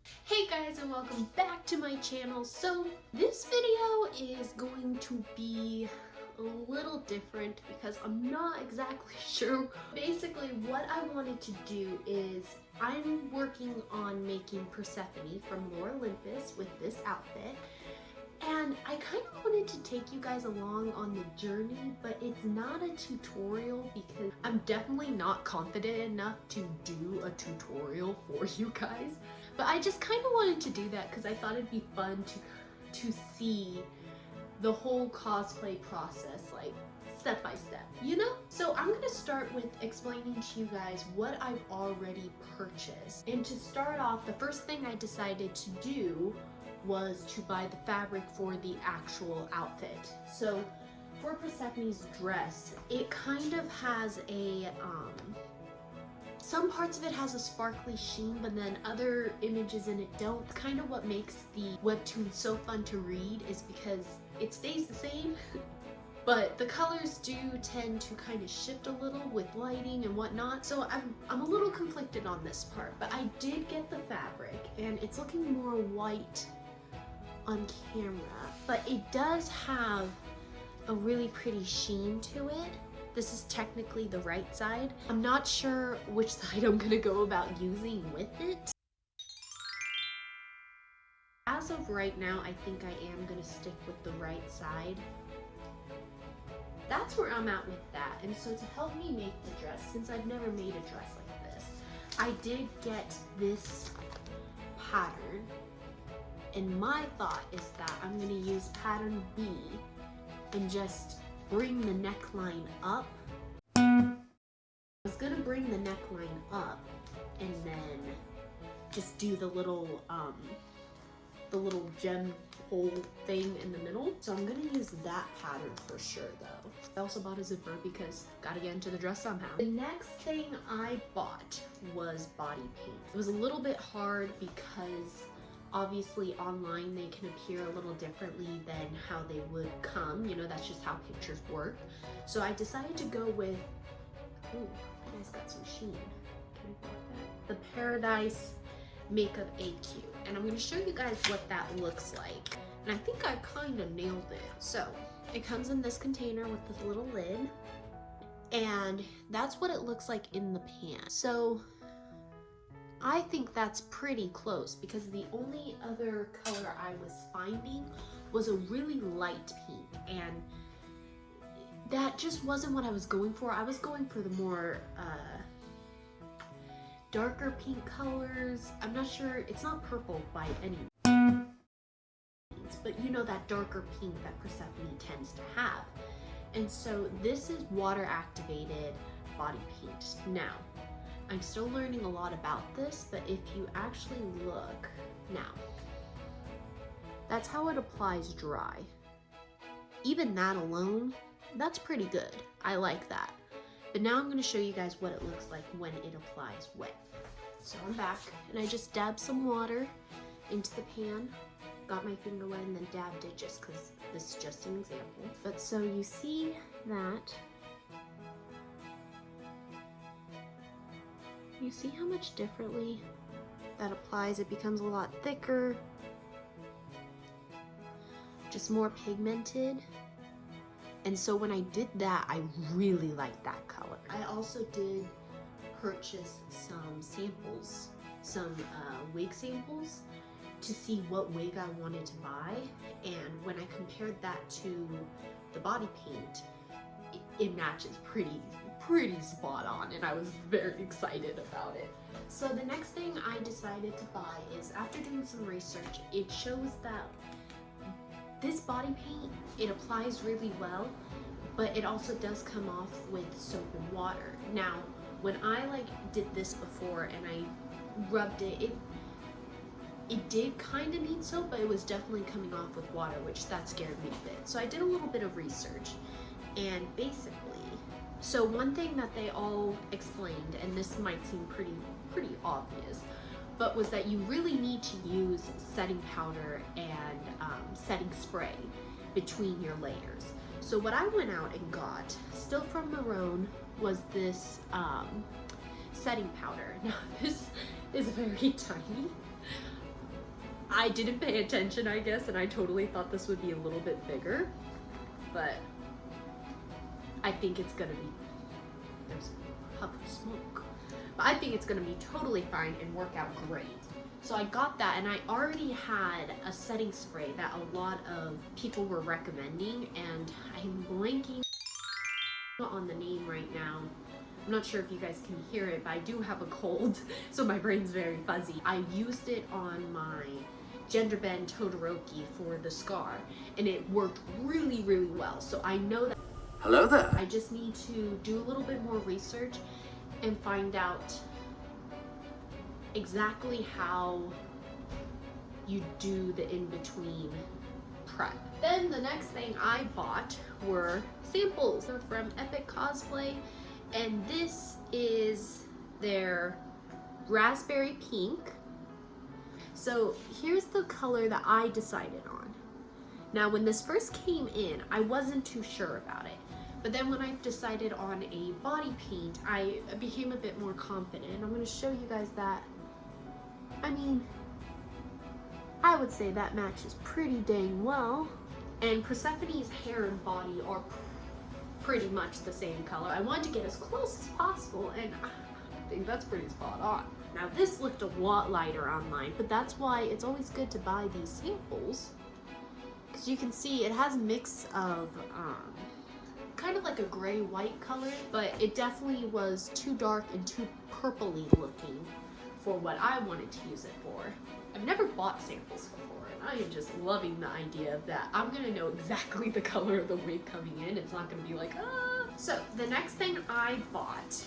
Hey guys, and welcome back to my channel. So this video is going to be a little different because I'm not exactly sure. Basically what I wanted to do is I'm working on making Persephone from Lore Olympus with this outfit. And I kind of wanted to take you guys along on the journey, but it's not a tutorial because I'm definitely not confident enough to do a tutorial for you guys. But I just kind of wanted to do that because I thought it'd be fun to see the whole cosplay process, like step by step, you know? So I'm gonna start with explaining to you guys what I've already purchased. And to start off, the first thing I decided to do was to buy the fabric for the actual outfit. So for Persephone's dress, it kind of has a some parts of it has a sparkly sheen, but then other images in it don't. Kind of what makes the webtoon so fun to read is because it stays the same, but the colors do tend to kind of shift a little with lighting and whatnot. So I'm a little conflicted on this part, but I did get the fabric and it's looking more white on camera, but it does have a really pretty sheen to it. This is technically the right side. I'm not sure which side I'm gonna go about using with it. As of right now, I think I am gonna stick with the right side. That's where I'm at with that. And so to help me make the dress, since I've never made a dress like this, I did get this pattern. And my thought is that I'm gonna use pattern B and just bring the neckline up. I was gonna bring the neckline up and then just do the little gem hole thing in the middle. So I'm gonna use that pattern for sure though. I also bought a zipper because gotta get into the dress somehow. The next thing I bought was body paint. It was a little bit hard because obviously online they can appear a little differently than how they would come, you know, that's just how pictures work. So I decided to go with, ooh, you guys got some sheen. Can I block that? The Paradise Makeup AQ. And I'm gonna show you guys what that looks like. And I think I kind of nailed it. So it comes in this container with this little lid. And that's what it looks like in the pan. So I think that's pretty close because the only other color I was finding was a really light pink, and that just wasn't what I was going for. I was going for the more darker pink colors. I'm not sure, it's not purple by any means, but you know that darker pink that Persephone tends to have. And so this is water activated body paint. Now, I'm still learning a lot about this, but if you actually look now, that's how it applies dry. Even that alone, that's pretty good. I like that. But now I'm going to show you guys what it looks like when it applies wet. So I'm back and I just dabbed some water into the pan, got my finger wet and then dabbed it just because this is just an example. But so you see that. You see how much differently that applies? It becomes a lot thicker, just more pigmented. And so when I did that, I really liked that color. I also did purchase some samples, some wig samples to see what wig I wanted to buy. And when I compared that to the body paint, it matches pretty spot on, and I was very excited about it. So the next thing I decided to buy is, after doing some research, it shows that this body paint, it applies really well, but it also does come off with soap and water. Now, when I did this before and I rubbed it, it did kind of need soap, but it was definitely coming off with water, which that scared me a bit. So I did a little bit of research, and basically, so one thing that they all explained, and this might seem pretty obvious, but was that you really need to use setting powder and setting spray between your layers. So what I went out and got, still from Marone, was this setting powder. Now this is very tiny, I didn't pay attention, I guess, and I totally thought this would be a little bit bigger, but I think it's gonna be, there's a puff of smoke, but I think it's gonna be totally fine and work out great. So I got that, and I already had a setting spray that a lot of people were recommending, and I'm blanking on the name right now. I'm not sure if you guys can hear it, but I do have a cold, so my brain's very fuzzy. I used it on my Gender Bend Todoroki for the scar, and it worked really, really well. So I know that. Hello there. I just need to do a little bit more research and find out exactly how you do the in-between prep. Then the next thing I bought were samples. They're from Epic Cosplay, and this is their raspberry pink. So here's the color that I decided on. Now when this first came in, I wasn't too sure about it. But then when I decided on a body paint, I became a bit more confident. I'm going to show you guys that. I mean, I would say that matches pretty dang well. And Persephone's hair and body are pretty much the same color. I wanted to get as close as possible, and I think that's pretty spot on. Now this looked a lot lighter online, but that's why it's always good to buy these samples. Because you can see it has a mix of kind of like a gray-white color, but it definitely was too dark and too purpley looking for what I wanted to use it for. I've never bought samples before, and I am just loving the idea of that. I'm gonna know exactly the color of the wig coming in. It's not gonna be like, ah. So the next thing I bought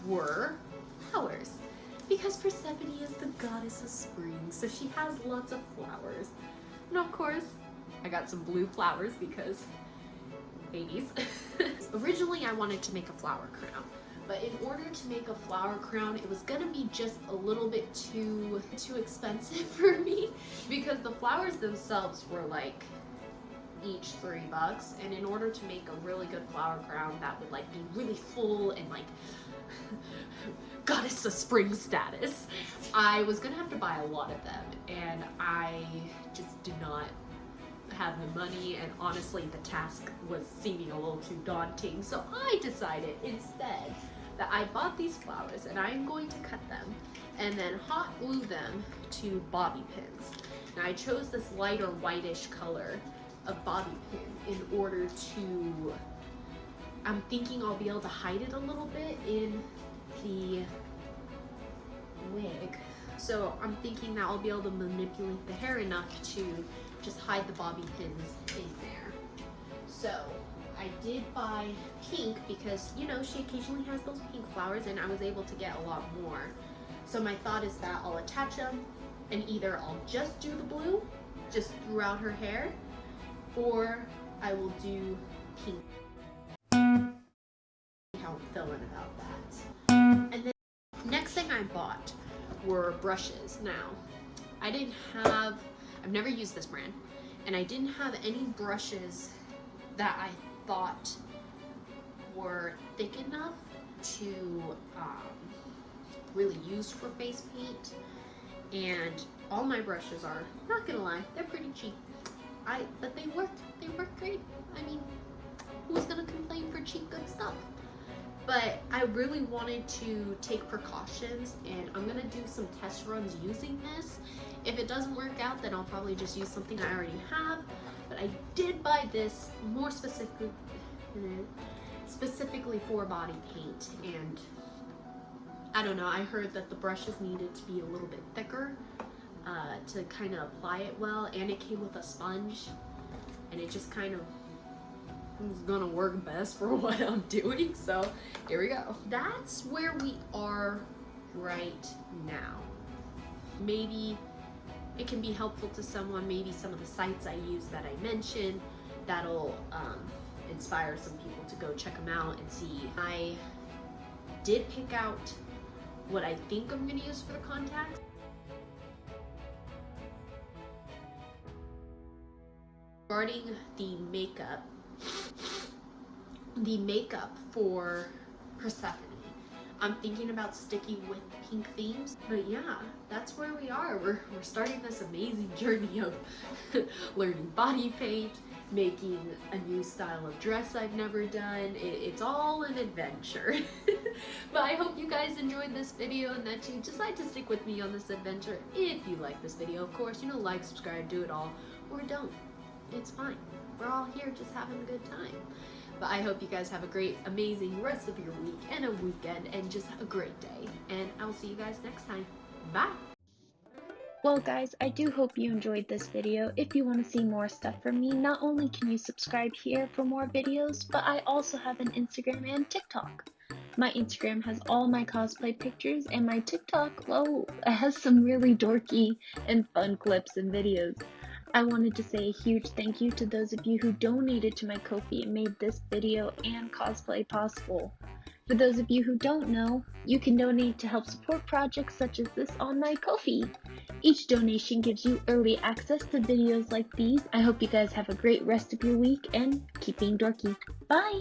were flowers, because Persephone is the goddess of spring, so she has lots of flowers. And of course, I got some blue flowers because 80s. Originally, I wanted to make a flower crown, but in order to make a flower crown, it was gonna be just a little bit too expensive for me, because the flowers themselves were like each $3, and in order to make a really good flower crown that would like be really full and like goddess of spring status, I was gonna have to buy a lot of them, and I just did not have the money, and honestly the task was seeming a little too daunting. So I decided instead that I bought these flowers and I'm going to cut them and then hot glue them to bobby pins. Now I chose this lighter whitish color of bobby pin in order to, I'm thinking I'll be able to hide it a little bit in the wig. So I'm thinking that I'll be able to manipulate the hair enough to just hide the bobby pins in there. So I did buy pink because, you know, she occasionally has those pink flowers, and I was able to get a lot more. So my thought is that I'll attach them, and either I'll just do the blue just throughout her hair, or I will do pink. How I'm feeling about that. And then next thing I bought were brushes. Now I've never used this brand, and I didn't have any brushes that I thought were thick enough to really use for face paint. And all my brushes are, not gonna lie, they're pretty cheap. But they work great. I mean, who's gonna complain for cheap good stuff? But I really wanted to take precautions, and I'm gonna do some test runs using this. If it doesn't work out, then I'll probably just use something I already have. But I did buy this more specifically for body paint, and I don't know, I heard that the brushes needed to be a little bit thicker to kind of apply it well, and it came with a sponge, and it just kind of is gonna work best for what I'm doing. So here we go. That's where we are right now. Maybe it can be helpful to someone, maybe some of the sites I use that I mentioned, that'll inspire some people to go check them out and see. I did pick out what I think I'm gonna use for the contacts. Regarding the makeup for Persephone, I'm thinking about sticking with pink themes. But yeah, that's where we are. We're starting this amazing journey of learning body paint, making a new style of dress I've never done. It's all an adventure. But I hope you guys enjoyed this video and that you decide to stick with me on this adventure. If you like this video, of course, like, subscribe, do it all, or don't. It's fine. We're all here just having a good time. But I hope you guys have a great, amazing rest of your week and a weekend and just a great day. And I'll see you guys next time. Bye! Well guys, I do hope you enjoyed this video. If you want to see more stuff from me, not only can you subscribe here for more videos, but I also have an Instagram and TikTok. My Instagram has all my cosplay pictures, and my TikTok, well, it has some really dorky and fun clips and videos. I wanted to say a huge thank you to those of you who donated to my Ko-fi and made this video and cosplay possible. For those of you who don't know, you can donate to help support projects such as this on my Ko-fi. Each donation gives you early access to videos like these. I hope you guys have a great rest of your week and keep being dorky. Bye!